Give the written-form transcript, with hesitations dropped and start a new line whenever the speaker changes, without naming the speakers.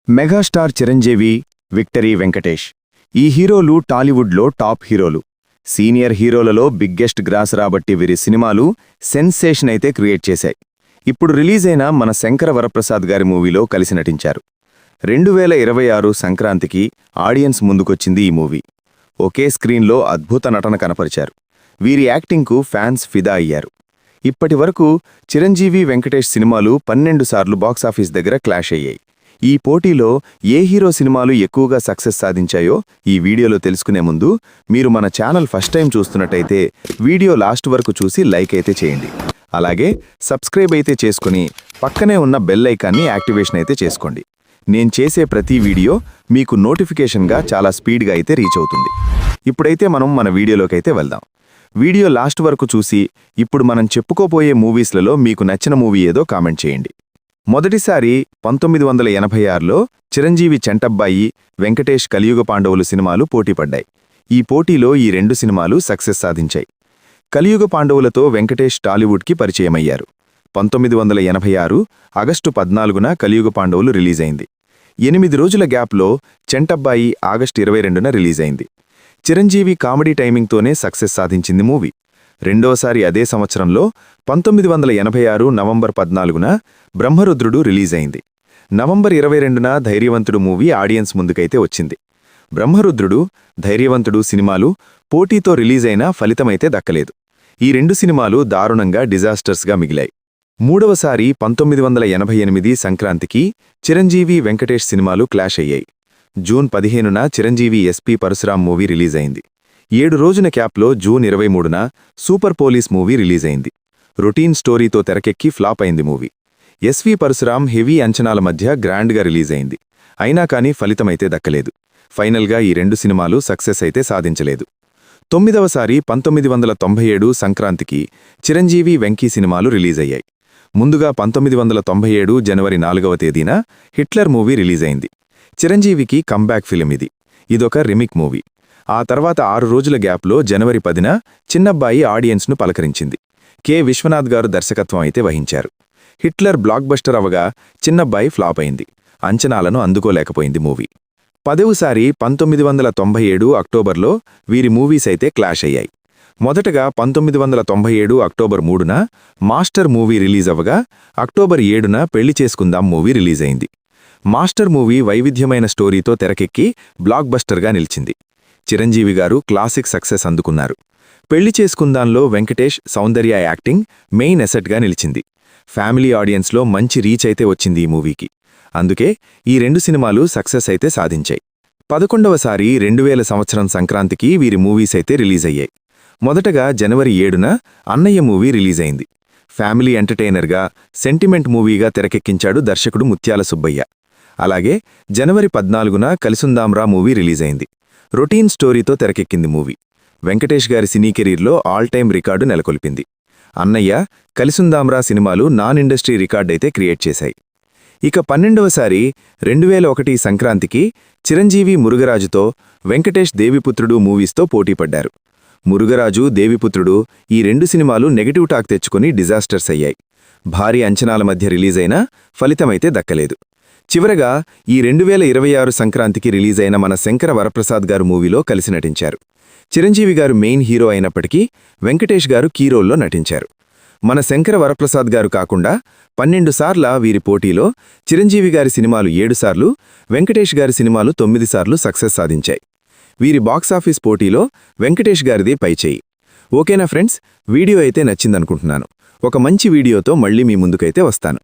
Megastar Chiranjeevi, victory Venkatesh ఈ హీరోలు టాలీవుడ్లో టాప్ హీరోలు. సీనియర్ హీరోలలో బిగ్గెస్ట్ గ్రాస్ రాబట్టి వీరి సినిమాలు సెన్సేషన్ అయితే క్రియేట్ చేశాయి. ఇప్పుడు రిలీజైన మన శంకర వరప్రసాద్ గారి మూవీలో కలిసి నటించారు. 2026 సంక్రాంతికి ఆడియన్స్ ముందుకొచ్చింది ఈ మూవీ. ఒకే స్క్రీన్లో అద్భుత నటన కనపరిచారు. వీరి యాక్టింగ్కు ఫ్యాన్స్ ఫిదా అయ్యారు. ఇప్పటివరకు చిరంజీవి, వెంకటేష్ సినిమాలు 12 సార్లు బాక్సాఫీస్ దగ్గర క్లాష్ అయ్యాయి. ఈ పోటీలో ఏ హీరో సినిమాలు ఎక్కువగా సక్సెస్ సాధించాయో ఈ వీడియోలో తెలుసుకునే ముందు మీరు మన ఛానల్ ఫస్ట్ టైం చూస్తున్నట్టయితే వీడియో లాస్ట్ వరకు చూసి లైక్ అయితే చేయండి. అలాగే సబ్స్క్రైబ్ అయితే చేసుకుని పక్కనే ఉన్న బెల్ ఐకాన్ని యాక్టివేషన్ అయితే చేసుకోండి. నేను చేసే ప్రతి వీడియో మీకు నోటిఫికేషన్గా చాలా స్పీడ్గా అయితే రీచ్ అవుతుంది. ఇప్పుడైతే మనం మన వీడియోలోకి అయితే వెళ్దాం. వీడియో లాస్ట్ వరకు చూసి ఇప్పుడు మనం చెప్పుకోబోయే మూవీస్లలో మీకు నచ్చిన మూవీ ఏదో కామెంట్ చేయండి. మొదటిసారి 1986లో చిరంజీవి చంటబ్బాయి, వెంకటేష్ కలియుగ పాండవులు సినిమాలు పోటీపడ్డాయి. ఈ పోటీలో ఈ రెండు సినిమాలు సక్సెస్ సాధించాయి. కలియుగ పాండవులతో వెంకటేష్ టాలీవుడ్కి పరిచయమయ్యారు. 1986 ఆగస్టు 14న కలియుగ పాండవులు రిలీజైంది. 8 రోజుల గ్యాప్లో చంటబ్బాయి ఆగస్టు 22న రిలీజైంది. చిరంజీవి కామెడీ టైమింగ్తోనే సక్సెస్ సాధించింది మూవీ. రెండోసారి అదే సంవత్సరంలో 1986 నవంబర్ 14న బ్రహ్మరుద్రుడు రిలీజైంది. నవంబర్ 22న ధైర్యవంతుడు మూవీ ఆడియన్స్ ముందుకైతే వచ్చింది. బ్రహ్మరుద్రుడు, ధైర్యవంతుడు సినిమాలు పోటీతో రిలీజైనా ఫలితమైతే దక్కలేదు. ఈ రెండు సినిమాలు దారుణంగా డిజాస్టర్స్గా మిగిలాయి. మూడవసారి 1988 సంక్రాంతికి చిరంజీవి, వెంకటేష్ సినిమాలు క్లాష్ అయ్యాయి. జూన్ 15న చిరంజీవి ఎస్పీ పరశురాం మూవీ రిలీజైంది. 7 రోజుల క్యాప్లో జూన్ 23న సూపర్ పోలీస్ మూవీ రిలీజైంది. రొటీన్ స్టోరీతో తెరకెక్కి ఫ్లాప్ అయింది మూవీ. ఎస్వి పరశురాం హెవీ అంచనాల మధ్య గ్రాండ్గా రిలీజైంది. అయినా కానీ ఫలితమైతే దక్కలేదు. ఫైనల్గా ఈ రెండు సినిమాలు సక్సెస్ అయితే సాధించలేదు. 9వసారి 1997 సంక్రాంతికి చిరంజీవి, వెంకీ సినిమాలు రిలీజయ్యాయి. ముందుగా 1997 జనవరి 4వ తేదీన హిట్లర్ మూవీ రిలీజైంది. చిరంజీవికి కంబ్యాక్ ఫిలిం ఇది. ఇదొక రిమిక్ మూవీ. ఆ తర్వాత 6 రోజుల గ్యాప్లో జనవరి 10న చిన్నబ్బాయి ఆడియన్స్ను పలకరించింది. కె. విశ్వనాథ్ గారు దర్శకత్వం అయితే వహించారు. హిట్లర్ బ్లాక్ బస్టర్ అవగా చిన్నబ్బాయి ఫ్లాప్ అయింది. అంచనాలను అందుకోలేకపోయింది మూవీ. 10వసారి 1997 అక్టోబర్లో వీరి మూవీస్ అయితే క్లాష్ అయ్యాయి. మొదటగా 1997 అక్టోబర్ 3న మాస్టర్ మూవీ రిలీజ్ అవ్వగా అక్టోబర్ 7న Pelli Chesukundam movie రిలీజైంది. Master movie వైవిధ్యమైన స్టోరీతో తెరకెక్కి బ్లాక్ బస్టర్గా నిలిచింది. చిరంజీవి గారు క్లాసిక్ సక్సెస్ అందుకున్నారు. పెళ్లి చేసుకుందాంలో వెంకటేష్, సౌందర్య యాక్టింగ్ మెయిన్ ఎసెట్గా నిలిచింది. ఫ్యామిలీ ఆడియన్స్లో మంచి రీచ్ అయితే వచ్చింది ఈ మూవీకి. అందుకే ఈ రెండు సినిమాలు సక్సెస్ అయితే సాధించాయి. 11వసారి 2000 సంవత్సరం సంక్రాంతికి వీరి మూవీస్ అయితే రిలీజ్ అయ్యాయి. మొదటగా జనవరి 7న అన్నయ్య మూవీ రిలీజైంది. ఫ్యామిలీ ఎంటర్టైనర్గా, సెంటిమెంట్ మూవీగా తెరకెక్కించాడు దర్శకుడు ముత్యాల సుబ్బయ్య. అలాగే జనవరి 14న కలిసుందాంరా మూవీ రిలీజైంది. రొటీన్ స్టోరీతో తెరకెక్కింది మూవీ. వెంకటేష్ గారి సినీ కెరీర్లో ఆల్ టైమ్ రికార్డు నెలకొల్పింది. అన్నయ్య, కలిసుందాంరా సినిమాలు నాన్ ఇండస్ట్రీ రికార్డైతే క్రియేట్ చేశాయి. ఇక 12వసారి 2001 సంక్రాంతికి చిరంజీవి మురుగరాజుతో వెంకటేష్ దేవిపుత్రుడు మూవీస్తో పోటీపడ్డారు. మురుగరాజు, దేవిపుత్రుడు ఈ రెండు సినిమాలు నెగటివ్ టాక్ తెచ్చుకుని డిజాస్టర్స్ అయ్యాయి. భారీ అంచనాల మధ్య రిలీజైనా ఫలితమైతే దక్కలేదు. చివరగా ఈ 2026 సంక్రాంతికి రిలీజైన మన శంకర వరప్రసాద్ గారు మూవీలో కలిసి నటించారు. చిరంజీవి గారు మెయిన్ హీరో అయినప్పటికీ వెంకటేష్ గారు కీ రోల్లో నటించారు. మన శంకర వరప్రసాద్ గారు కాకుండా 12 సార్ల వీరి పోటీలో చిరంజీవి గారి సినిమాలు 7 సార్లు, వెంకటేష్ గారి సినిమాలు 9 సార్లు సక్సెస్ సాధించాయి. వీరి బాక్సాఫీస్ పోటీలో వెంకటేష్ గారిది పైచేయి. ఓకేనా ఫ్రెండ్స్, వీడియో అయితే నచ్చిందనుకుంటున్నాను. ఒక మంచి వీడియోతో మళ్ళీ మీ ముందుకైతే వస్తాను.